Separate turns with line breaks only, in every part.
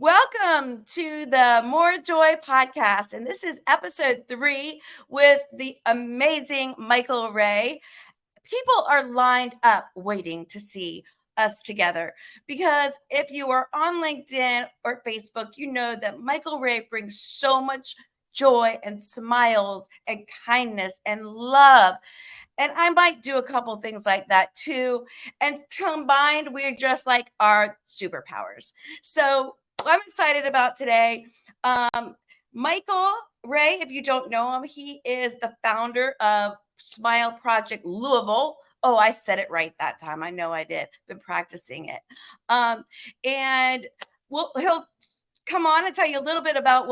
Welcome to the More Joy podcast. And this is episode 3 with the amazing Michael Ray. People are lined up waiting to see us together because if you are on LinkedIn or Facebook, you know that Michael Ray brings so much joy and smiles and kindness and love. And I might do a couple things like that too. And combined, we're just like our superpowers. So I'm excited about today. Michael Ray, if you don't know him, he is the founder of Smile Project Louisville. Oh, I said it right that time. I know I did. Been practicing it. And he'll come on and tell you a little bit about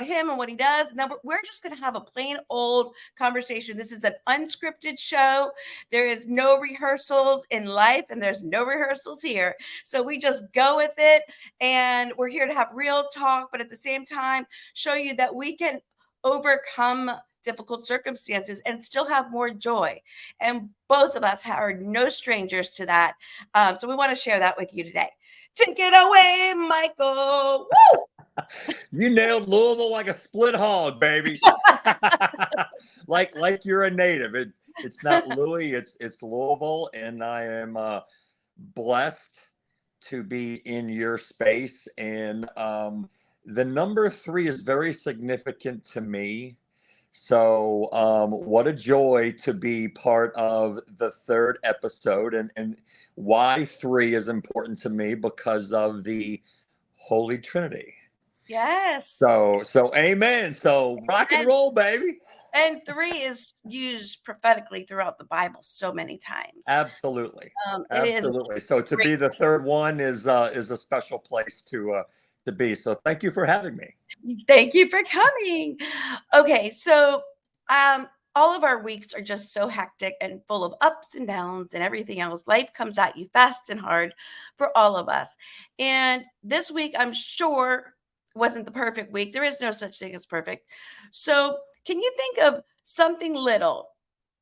him and what he does. And then we're just going to have a plain old conversation. This is an unscripted show. There is no rehearsals in life, and there's no rehearsals here. So we just go with it, and we're here to have real talk, but at the same time, show you that we can overcome difficult circumstances and still have more joy. And both of us are no strangers to that. So we want to share that with you today. Take it away, Michael. Woo!
You nailed Louisville like a split hog, baby. like you're a native. It's not Louis, it's Louisville, and I am blessed to be in your space. And the number 3 is very significant to me. So what a joy to be part of the 3rd episode, and why 3 is important to me because of the Holy Trinity.
Yes.
So amen. So rock and roll, baby.
And 3 is used prophetically throughout the Bible so many times.
Absolutely.
It is
Absolutely. So to be the 3rd one is a special place to be. So thank you for having me.
Thank you for coming. Okay, so all of our weeks are just so hectic and full of ups and downs and everything else. Life comes at you fast and hard for all of us. And this week, I'm sure, wasn't the perfect week. There is no such thing as perfect. So, can you think of something little,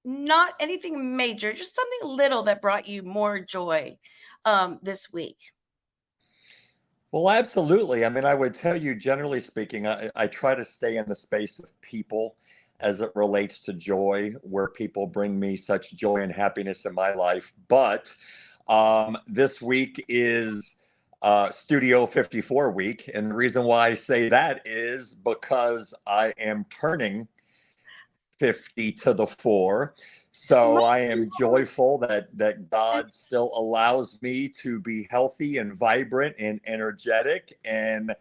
not anything major, just something little that brought you more joy this week?
Well, absolutely. I mean, I would tell you, generally speaking, I try to stay in the space of people as it relates to joy, where people bring me such joy and happiness in my life. But this week is Studio 54 week. And the reason why I say that is because I am turning 50 to the 4. So I am joyful that God still allows me to be healthy and vibrant and energetic. And,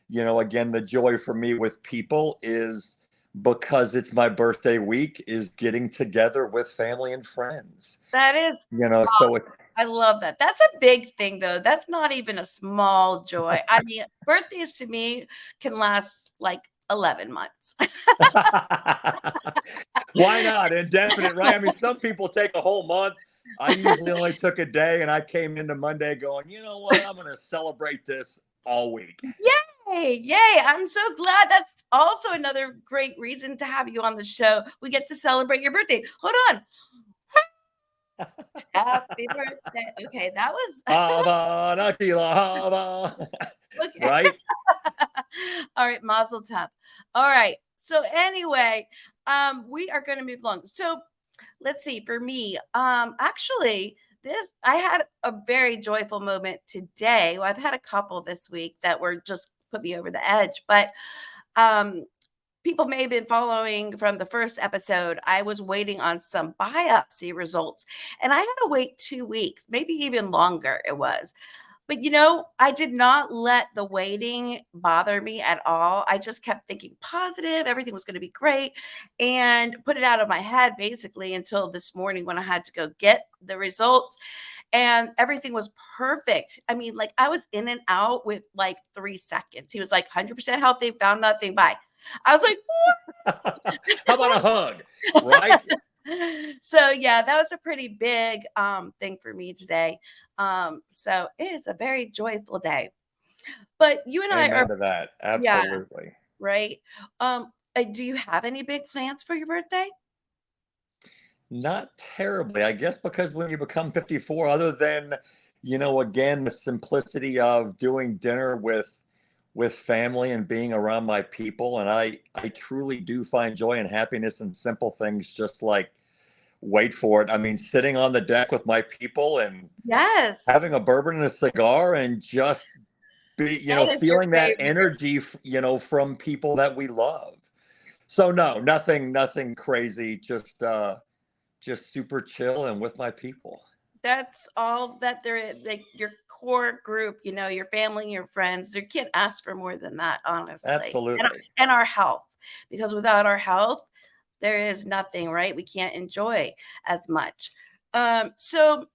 again, the joy for me with people is because it's my birthday week, is getting together with family and friends.
That is
So
I love that. That's a big thing, though. That's not even a small joy. I mean, birthdays to me can last like 11 months.
Why not? Indefinite, right? I mean, some people take a whole month. I usually only took a day, and I came into Monday going, you know what? I'm going to celebrate this all week.
Yay! Yay! I'm so glad. That's also another great reason to have you on the show. We get to celebrate your birthday. Hold on. Happy birthday. Okay, that was okay.
Right?
All right, Mazel Tov. All right. So anyway, we are going to move along. So let's see. For me, actually, this I had a very joyful moment today. Well, I've had a couple this week that were just put me over the edge, but um, people may have been following from the first episode. I was waiting on some biopsy results, and I had to wait 2 weeks, maybe even longer. It was. But I did not let the waiting bother me at all. I just kept thinking positive, everything was going to be great, and put it out of my head basically until this morning when I had to go get the results, and everything was perfect. I mean, like I was in and out with like 3 seconds. He was like 100% healthy, found nothing, bye. I was like,
how about a hug? Right?
So yeah, that was a pretty big thing for me today. So it is a very joyful day. But you and I
Amen
are,
to that.
yeah,
Absolutely.
right. Do you have any big plans for your birthday?
Not terribly, I guess, because when you become 54, other than, again, the simplicity of doing dinner with with family and being around my people. And I truly do find joy and happiness in simple things, just like, wait for it, I mean, sitting on the deck with my people and having
Yes.
a bourbon and a cigar and just be,
That is your
feeling that
favorite.
energy, from people that we love. So no, nothing crazy, just super chill and with my people.
That's all that there is, like your core group, your family, your friends. You can't ask for more than that, honestly.
Absolutely.
And our health, because without our health, there is nothing, right? We can't enjoy as much. So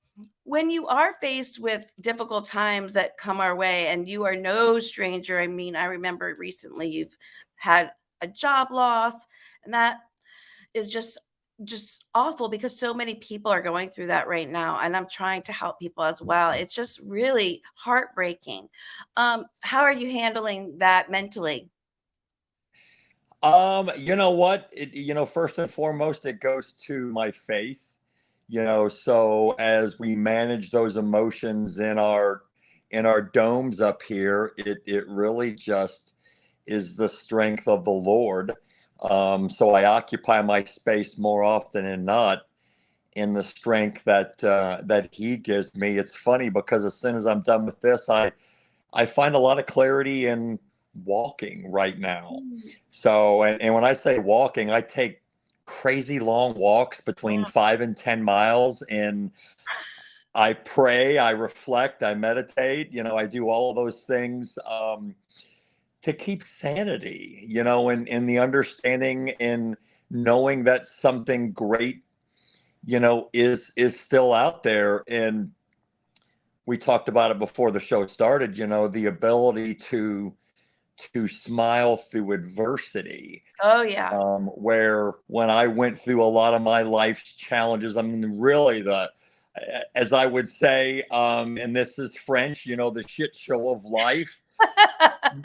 when you are faced with difficult times that come our way, and you are no stranger, I mean, I remember recently you've had a job loss, and that is just awful because so many people are going through that right now, and I'm trying to help people as well. It's just really heartbreaking. How are you handling that mentally?
You know what? First and foremost, it goes to my faith. So as we manage those emotions in our domes up here, it really just is the strength of the Lord. So I occupy my space more often than not in the strength that He gives me. It's funny because as soon as I'm done with this, I find a lot of clarity in walking right now.
Mm.
So, and when I say walking, I take crazy long walks between 5 and 10 miles, and I pray, I reflect, I meditate. I do all of those things to keep sanity. And the understanding and knowing that something great, is still out there. And we talked about it before the show started. The ability to smile through adversity.
Oh yeah.
Where when I went through a lot of my life's challenges, I mean, really as I would say, and this is French, the shit show of life,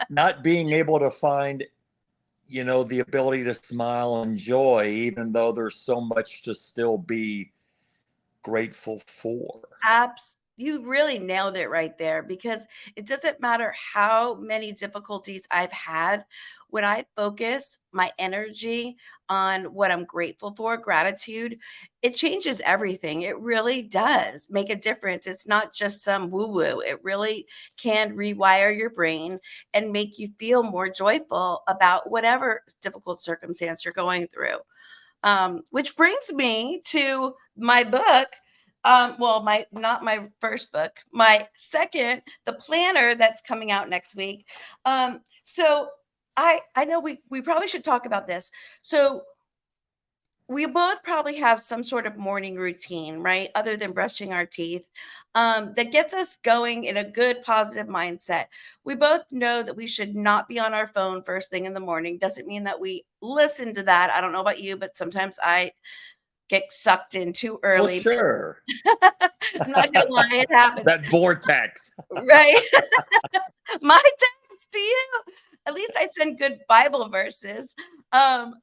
not being able to find, the ability to smile and joy, even though there's so much to still be grateful for.
You really nailed it right there, because it doesn't matter how many difficulties I've had. When I focus my energy on what I'm grateful for, gratitude, it changes everything. It really does make a difference. It's not just some woo woo. It really can rewire your brain and make you feel more joyful about whatever difficult circumstance you're going through. Which brings me to my book. Well, my not my first book, my second, the planner that's coming out next week. So I know we probably should talk about this. So we both probably have some sort of morning routine, right? Other than brushing our teeth, that gets us going in a good, positive mindset. We both know that we should not be on our phone first thing in the morning. Doesn't mean that we listen to that. I don't know about you, but sometimes I get sucked in too
Well,
early.
sure.
I'm not gonna lie, it happens,
That vortex.
right? My text to you. At least I send good Bible verses.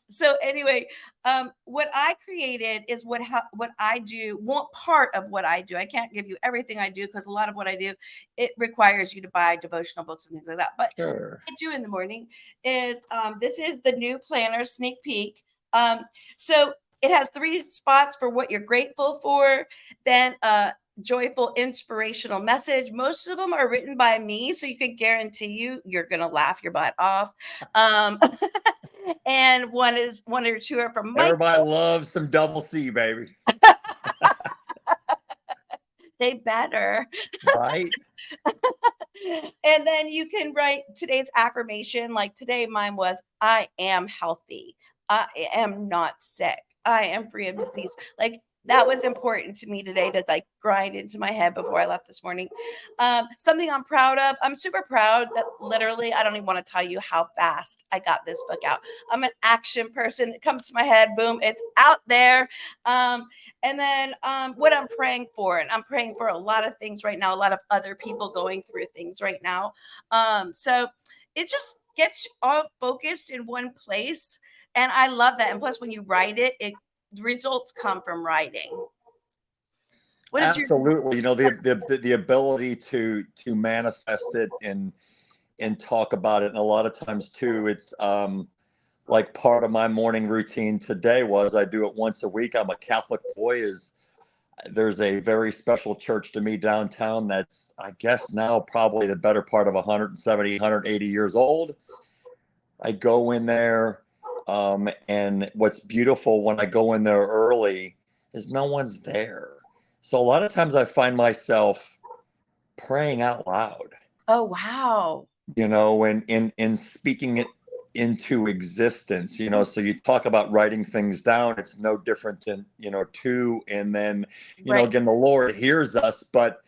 So anyway, what I created is what I do. One part of what I do. I can't give you everything I do, because a lot of what I do, it requires you to buy devotional books and things like that. But
Sure.
I do in the morning is this is the new planner sneak peek. So it has three spots for what you're grateful for, then joyful inspirational message. Most of them are written by me, so you can guarantee you're gonna laugh your butt off. um and one or two are from Mike.
Everybody loves some double C, baby.
They better.
Right?
And then you can write today's affirmation. Like today, mine was, I am healthy. I am not sick. I am free of disease. Like that was important to me today to like grind into my head before I left this morning. Something I'm proud of. I'm super proud that literally, I don't even want to tell you how fast I got this book out. I'm an action person. It comes to my head, boom, it's out there. And then what I'm praying for, and I'm praying for a lot of things right now, a lot of other people going through things right now. So it just gets all focused in one place. And I love that. And plus, when you write it, results come from writing. What is your
Absolutely. The ability to manifest it and talk about it. And a lot of times too, it's like part of my morning routine today was I do it once a week. I'm a Catholic boy. Is There's a very special church to me downtown that's, I guess, now probably the better part of 170, 180 years old. I go in there, and what's beautiful when I go in there early is no one's there. So a lot of times I find myself praying out loud,
Oh, wow.
and speaking it into existence. So you talk about writing things down. It's no different than, two. And then,
Right.
again, the Lord hears us, but,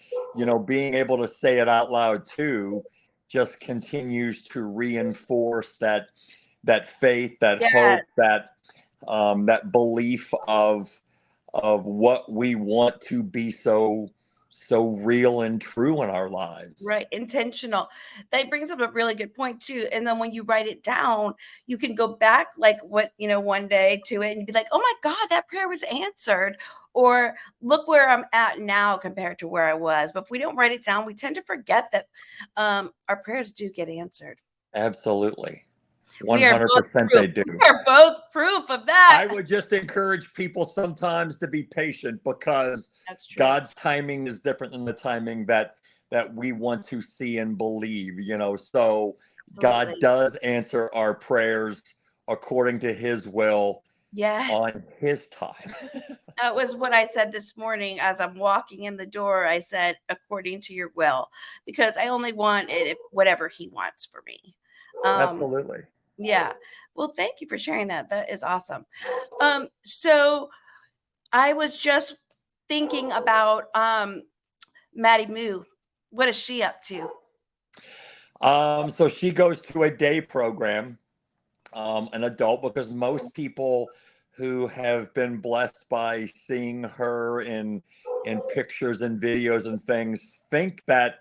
being able to say it out loud too just continues to reinforce that faith, that
Yeah.
hope, that belief of what we want to be so real and true in our lives.
Right, intentional. That brings up a really good point too. And then when you write it down, you can go back like one day to it and be like, "Oh my God, that prayer was answered." Or look where I'm at now compared to where I was. But if we don't write it down, we tend to forget that our prayers do get answered.
Absolutely.
We are both
100%
proof.
they do.
We are both proof of that.
I would just encourage people sometimes to be patient, because
That's true.
God's timing is different than the timing that we want to see and believe. So God
Absolutely.
does answer our prayers according to his will
Yes.
on his time.
That was what I said this morning as I'm walking in the door. I said, according to your will, because I only want it whatever he wants for me. Um,
Absolutely.
yeah. Well, thank you for sharing that. That is awesome. So I was just thinking about Maddie Moo. What is she up to?
So she goes to a day program, an adult, because most people who have been blessed by seeing her in pictures and videos and things think that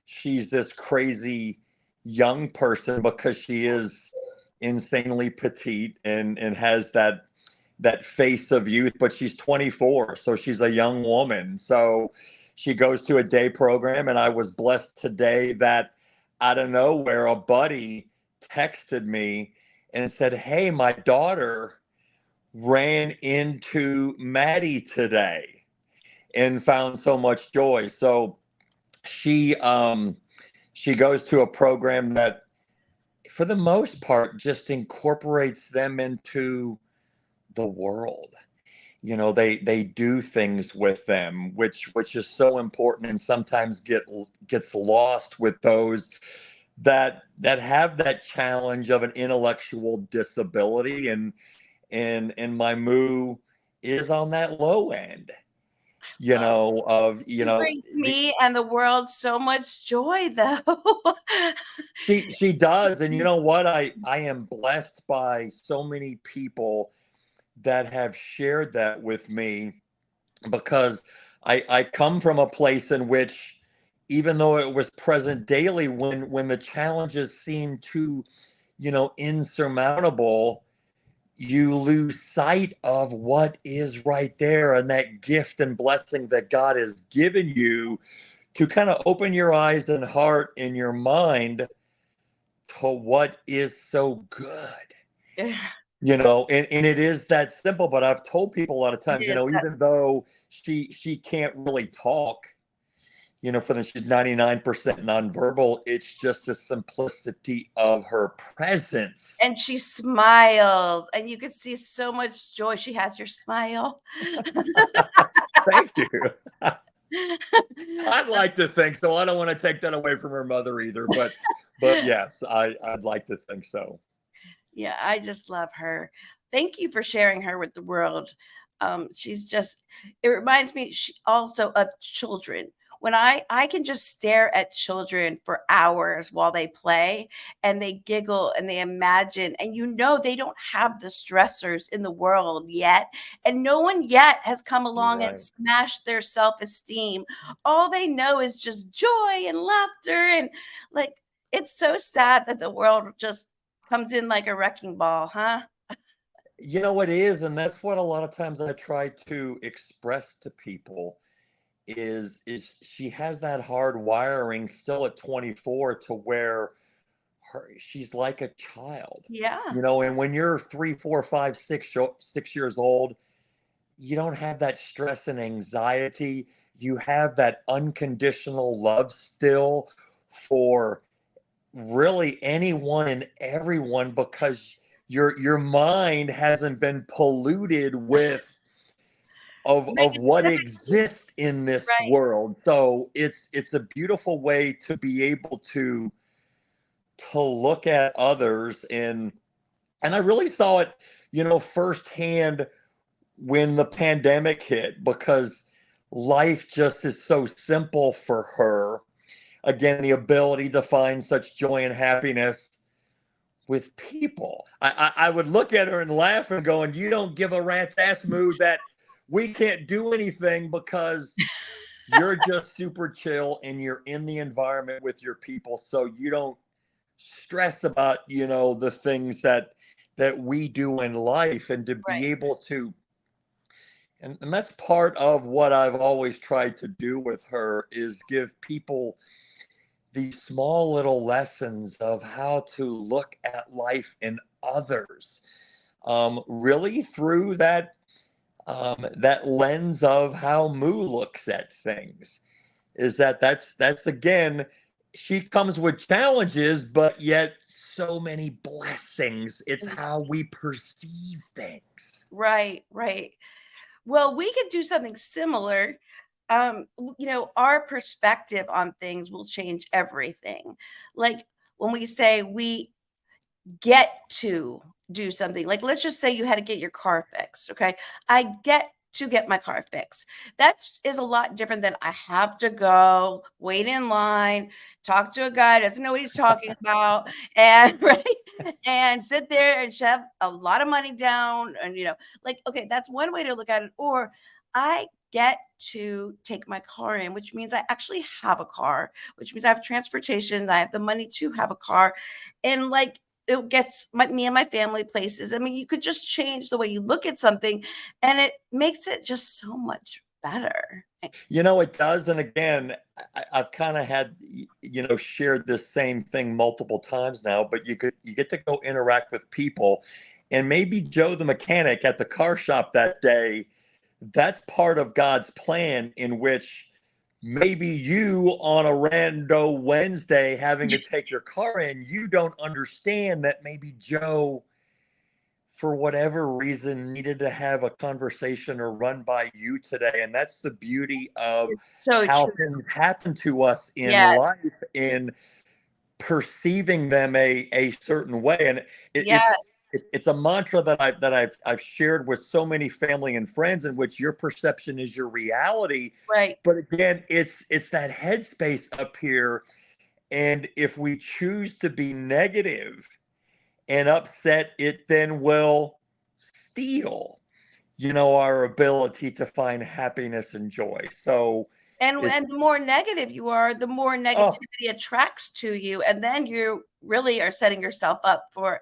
she's this crazy young person, because she is insanely petite and has that face of youth, but she's 24, so she's a young woman. So she goes to a day program, and I was blessed today that out of nowhere a buddy texted me and said, "Hey, my daughter ran into Maddie today and found so much joy." So she she goes to a program that for the most part just incorporates them into the world. They do things with them, which is so important, and sometimes gets lost with those that have that challenge of an intellectual disability. And my moo is on that low end,
Oh,
of
she brings me and the world so much joy, though.
she does. And you know what, I am blessed by so many people that have shared that with me, because I come from a place in which, even though it was present daily, when the challenges seem too, insurmountable, you lose sight of what is right there, and that gift and blessing that God has given you to kind of open your eyes and heart and your mind to what is so good.
It
And it is that simple. But I've told people a lot of times,
is that
even though she can't really talk, for them, she's 99% nonverbal. It's just the simplicity of her presence.
and she smiles, and you can see so much joy. She has your smile.
Thank you. I'd like to think so. I don't want to take that away from her mother either, but yes, I'd like to think so.
Yeah, I just love her. Thank you for sharing her with the world. She's just, it reminds me also of children. When I can just stare at children for hours while they play and they giggle and they imagine, and they don't have the stressors in the world yet, and no one yet has come along and
Right.
smashed their self-esteem. All they know is just joy and laughter, and like, it's so sad that the world just comes in like a wrecking ball, huh?
It is, and that's what a lot of times I try to express to people is she has that hard wiring still at 24, to where she's like a child,
Yeah.
and when you're 3, 4, 5, 6 years old, you don't have that stress and anxiety. You have that unconditional love still for really anyone and everyone, because your mind hasn't been polluted with of what
Negativity.
exists in this
Right.
world. So it's a beautiful way to be able to look at others, and I really saw it, firsthand when the pandemic hit, because life just is so simple for her. Again, the ability to find such joy and happiness with people. I would look at her and laugh and go, and you don't give a rat's ass moo that we can't do anything because you're just super chill and you're in the environment with your people, so you don't stress about, the things that we do in life, and to be
Right.
able to, and that's part of what I've always tried to do with her, is give people these small little lessons of how to look at life and others, really through that lens of how Moo looks at things. Is that's again, she comes with challenges, but yet so many blessings. It's how we perceive things.
Right. Right. Well, we could do something similar. Our perspective on things will change everything. Like when we say we get to do something. Like, let's just say you had to get your car fixed. Okay. I get to get my car fixed. That is a lot different than I have to go, wait in line, talk to a guy who doesn't know what he's talking about, and right, and sit there and shove a lot of money down. And like, okay, that's one way to look at it. Or I get to take my car in, which means I actually have a car, which means I have transportation. I have the money to have a car. And like it gets me and my family places. I mean, you could just change the way you look at something and it makes it just so much better.
It does. And again, I've kind of had, shared this same thing multiple times now, but you get to go interact with people, and maybe Joe the mechanic at the car shop that day, that's part of God's plan, in which maybe you on a rando Wednesday having to take your car in, you don't understand that maybe Joe, for whatever reason, needed to have a conversation or run by you today. And that's the beauty of
It's so
how
true.
things happen to us in
Yes.
life, in perceiving them a certain way. And it,
Yes.
it's it's a mantra that I've shared with so many family and friends, in which your perception is your reality.
Right.
But again, it's that headspace up here. And if we choose to be negative and upset, it then will steal, our ability to find happiness and joy. So it's,
And the more negative you are, the more
oh,
negativity attracts to you. And then you really are setting yourself up for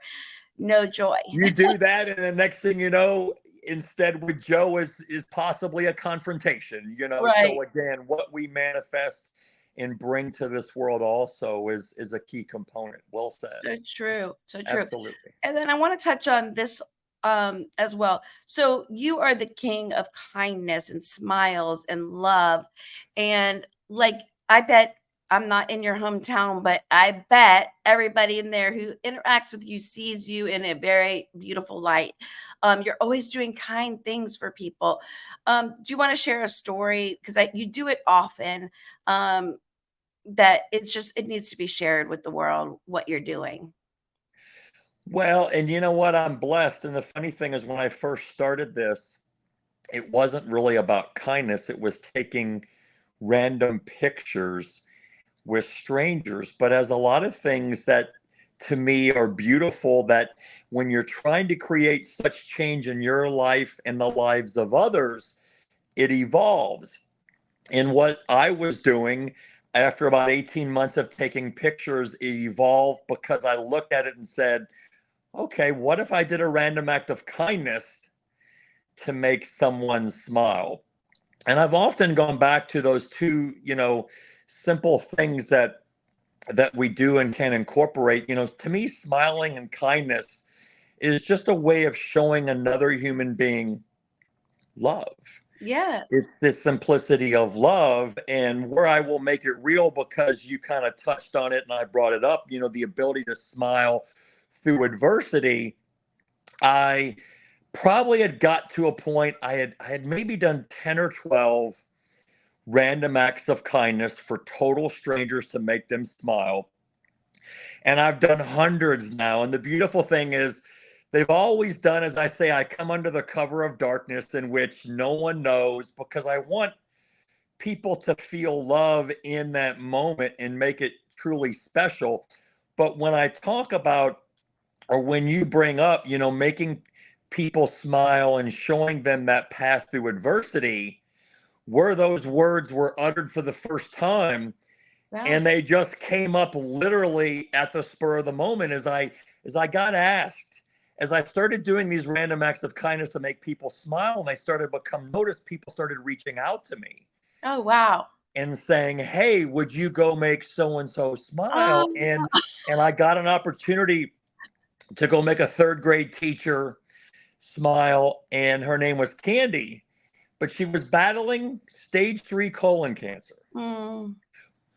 no joy.
you do that, and the next thing you know, instead with Joe is possibly a confrontation.
Right.
So again, what we manifest and bring to this world also is a key component. Well said.
So true. So true.
Absolutely.
And then I want to touch on this as well. So you are the king of kindness and smiles and love. And like I bet I'm not in your hometown, but I bet everybody in there who interacts with you sees you in a very beautiful light. You're always doing kind things for people. Do you want to share a story? Because you do it often. That it needs to be shared with the world what you're doing.
Well, and you know what? I'm blessed. And the funny thing is, when I first started this, it wasn't really about kindness. It was taking random pictures with strangers. But as a lot of things that to me are beautiful, that when you're trying to create such change in your life and the lives of others, it evolves. And what I was doing after about 18 months of taking pictures, it evolved because I looked at it and said, okay, what if I did a random act of kindness to make someone smile? And I've often gone back to those two, simple things that that we do and can incorporate. To me, smiling and kindness is just a way of showing another human being love.
Yes.
It's the simplicity of love, and where I will make it real because you kind of touched on it and I brought it up, the ability to smile through adversity. I probably had got to a point, I had maybe done 10 or 12 random acts of kindness for total strangers to make them smile. And I've done hundreds now. And the beautiful thing is, they've always done, as I say, I come under the cover of darkness in which no one knows, because I want people to feel love in that moment and make it truly special. But when I talk about, or when you bring up, making people smile and showing them that path through adversity, where those words were uttered for the first time,
Right.
and they just came up literally at the spur of the moment, as I got asked, as I started doing these random acts of kindness to make people smile, and I started to become noticed, people started reaching out to me
Oh, wow.
and saying, "Hey, would you go make so and so smile?"
Um,
And I got an opportunity to go make a third grade teacher smile, and her name was Candy, but she was battling stage 3 colon cancer.
mm,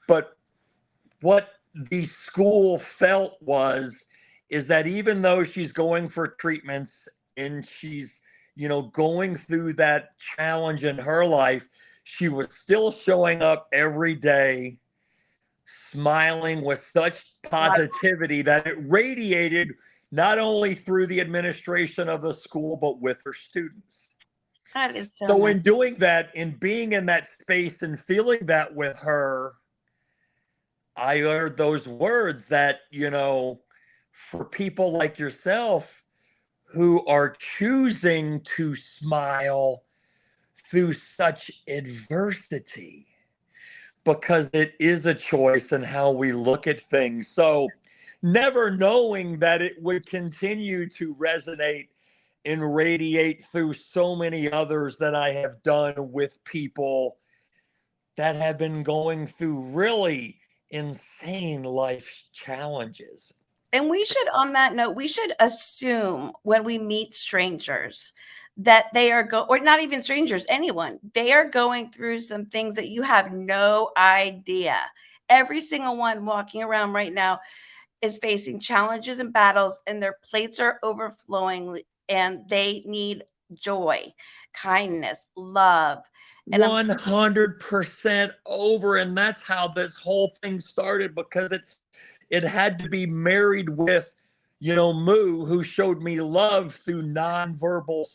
But what the school felt was is that even though she's going for treatments and she's going through that challenge in her life, she was still showing up every day smiling with such
wow,
positivity that it radiated not only through the administration of the school but with her students.
that is so
So
nice.
in doing that, in being in that space and feeling that with her, I heard those words that, for people like yourself who are choosing to smile through such adversity, because it is a choice in how we look at things. So, never knowing that it would continue to resonate and radiate through so many others that I have done with people that have been going through really insane life challenges.
And we should, on that note, we should assume when we meet strangers that they are or not even strangers, anyone, they are going through some things that you have no idea. Every single one walking around right now is facing challenges and battles, and their plates are overflowing, and they need joy, kindness, love. And I'm
100% over. And that's how this whole thing started, because it had to be married with, Moo, who showed me love through nonverbal,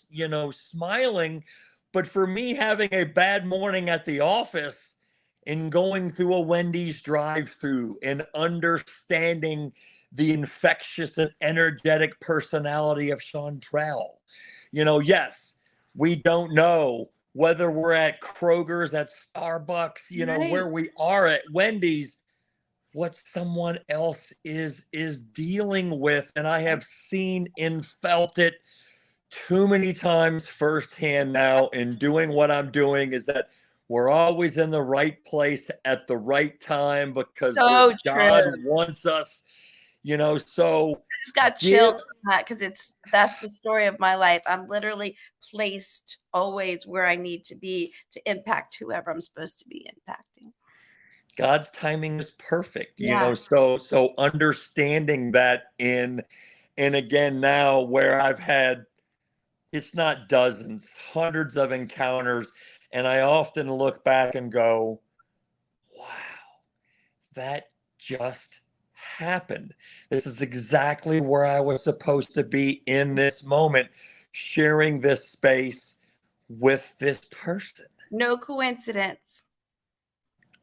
smiling. But for me, having a bad morning at the office and going through a Wendy's drive through and understanding the infectious and energetic personality of Chantrell. Yes, we don't know whether we're at Kroger's, at Starbucks,
right.
where we are at Wendy's, what someone else is dealing with. And I have seen and felt it too many times firsthand now in doing what I'm doing, is that we're always in the right place at the right time because where
So true.
God wants us, so
I just got chills
give
from that because that's the story of my life. I'm literally placed always where I need to be to impact whoever I'm supposed to be impacting.
God's timing is perfect,
Yeah.
so understanding that in, and again now where I've had, it's not dozens, hundreds of encounters. And I often look back and go, wow, that just happened. This is exactly where I was supposed to be in this moment, sharing this space with this person.
No coincidence.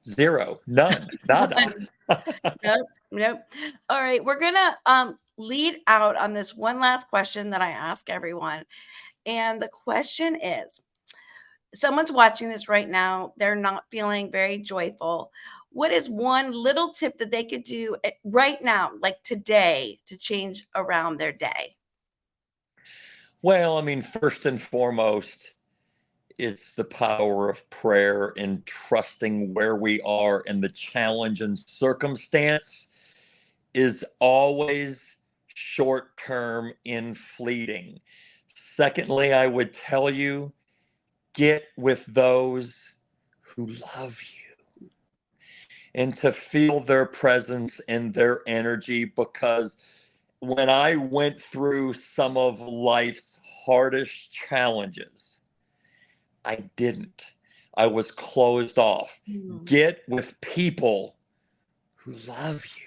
Zero, none, nada.
Nope, nope. All right, we're gonna lead out on this one last question that I ask everyone. And the question is, someone's watching this right now, they're not feeling very joyful. What is one little tip that they could do right now, like today, to change around their day?
Well, I mean, first and foremost, It's the power of prayer and trusting where we are, and the challenge and circumstance is always short term and fleeting. Secondly, I would tell you, get with those who love you and to feel their presence and their energy, because when I went through some of life's hardest challenges, I didn't. I was closed off.
Mm.
Get with people who love you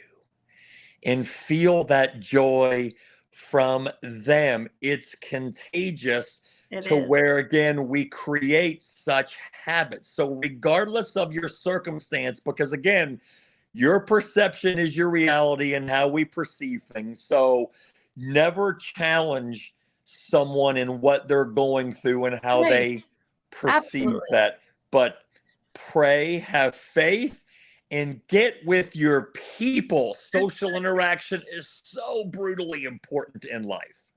and feel that joy from them. It's contagious
It
to
is.
where, again, we create such habits. So, regardless of your circumstance, because again, your perception is your reality and how we perceive things. So, never challenge someone in what they're going through and how
Right.
they perceive
Absolutely.
that. But pray, have faith, and get with your people. Social interaction is so brutally important in life.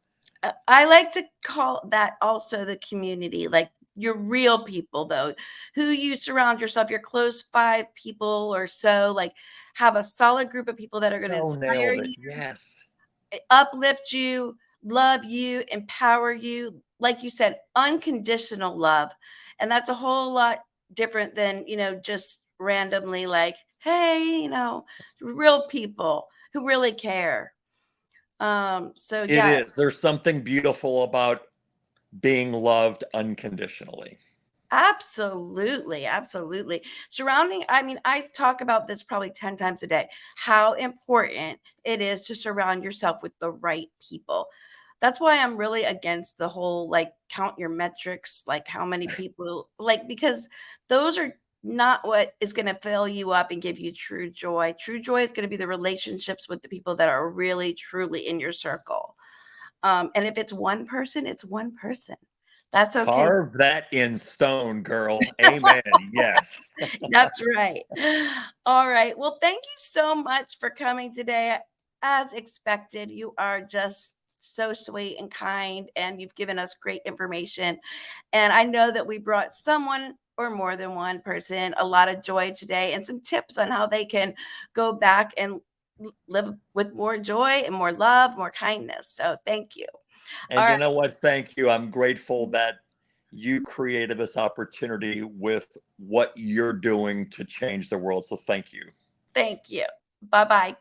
I like to call that also the community, like your real people, though, who you surround yourself, your close five people or so, like have a solid group of people that are going to
So
inspire
nailed it.
you,
Yes.
uplift you, love you, empower you. Like you said, unconditional love. And that's a whole lot different than, just randomly like, hey, real people who really care. So
It
yeah,
is. There's something beautiful about being loved unconditionally.
absolutely, absolutely. I mean, I talk about this probably 10 times a day, how important it is to surround yourself with the right people. That's why I'm really against the whole like count your metrics, like how many people, like, because those are not what is going to fill you up and give you true joy. True joy is going to be the relationships with the people that are really, truly in your circle. And if it's one person, it's one person. That's okay.
Carve that in stone, girl. Amen. Yes.
That's right. All right. Well, thank you so much for coming today. As expected, you are just so sweet and kind, and you've given us great information. And I know that we brought someone or more than one person a lot of joy today and some tips on how they can go back and live with more joy and more love, more kindness. So thank you. All
And you
right.
know what? Thank you. I'm grateful that you created this opportunity with what you're doing to change the world. So thank you.
Thank you. Bye bye.